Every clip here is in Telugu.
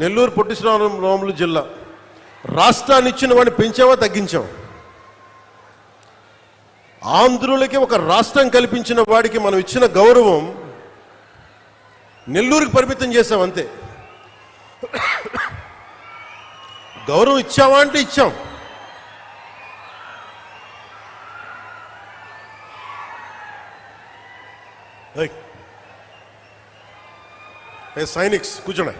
నెల్లూరు పొట్టి శ్రీరాములు జిల్లా రాష్ట్రాన్ని ఇచ్చిన వాడిని పెంచావా తగ్గించావా? ఆంధ్రులకి ఒక రాష్ట్రం కల్పించిన వాడికి మనం ఇచ్చిన గౌరవం నెల్లూరుకి పరిమితం చేసాం అంతే. గౌరవం ఇచ్చావా అంటే ఇచ్చాం. సైనిక్స్ కూర్చోండి.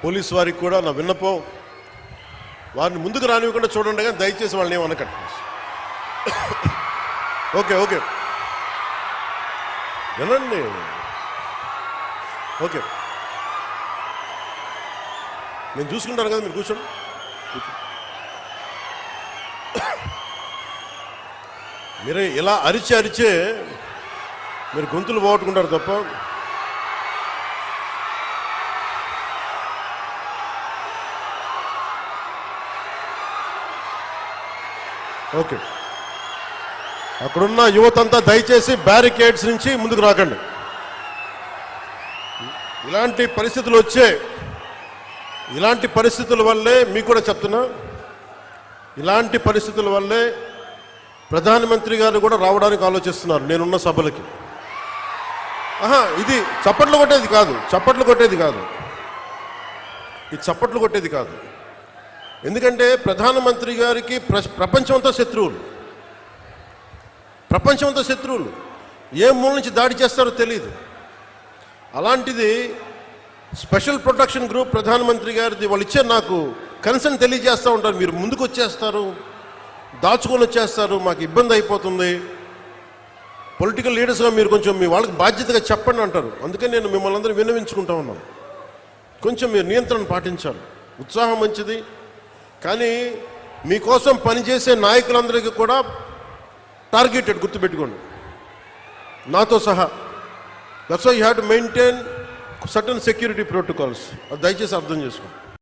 పోలీసు వారికి కూడా నా విన్నపం, వారిని ముందుకు రానివ్వకుండా చూడండి, కానీ దయచేసి వాళ్ళని ఏమనకండి. ఓకే ఓకే వినండి. ఓకే నేను చూసుకుంటాను కదా, మీరు కూర్చోండి. మీరే ఇలా అరిచే మీరు గొంతులు పోగొట్టుకుంటారు తప్ప. ఓకే, అక్కడున్న యువతంతా దయచేసి బ్యారికేడ్స్ నుంచి ముందుకు రాకండి. ఇలాంటి పరిస్థితుల వల్లే మీకు కూడా చెప్తున్నా, ఇలాంటి పరిస్థితుల వల్లే ప్రధానమంత్రి గారు కూడా రావడానికి ఆలోచిస్తున్నారు నేనున్న సభలకి. ఇది చప్పట్లు కొట్టేది కాదు. ఎందుకంటే ప్రధానమంత్రి గారికి ప్రపంచమంతా శత్రువులు, ఏ మూల నుంచి దాడి చేస్తారో తెలియదు. అలాంటిది స్పెషల్ ప్రొటెక్షన్ గ్రూప్ ప్రధానమంత్రి గారిది వాళ్ళు ఇచ్చే నాకు కన్సర్న్ తెలియజేస్తూ ఉంటారు. మీరు ముందుకు వచ్చేస్తారు, దాచుకొని వచ్చేస్తారు, మాకు ఇబ్బంది అయిపోతుంది, పొలిటికల్ లీడర్స్గా మీరు కొంచెం మీ వాళ్ళకి బాధ్యతగా చెప్పండి అంటారు. అందుకే నేను మిమ్మల్ని అందరూ విన్నవించుకుంటా ఉన్నాను, కొంచెం మీరు నియంత్రణ పాటించాలి. ఉత్సాహం మంచిది, కానీ మీకోసం పనిచేసే నాయకులందరికీ కూడా టార్గెటెడ్, గుర్తుపెట్టుకోండి, నాతో సహా. That's why you have to maintain certain security protocols. అది దయచేసి అర్థం చేసుకోండి.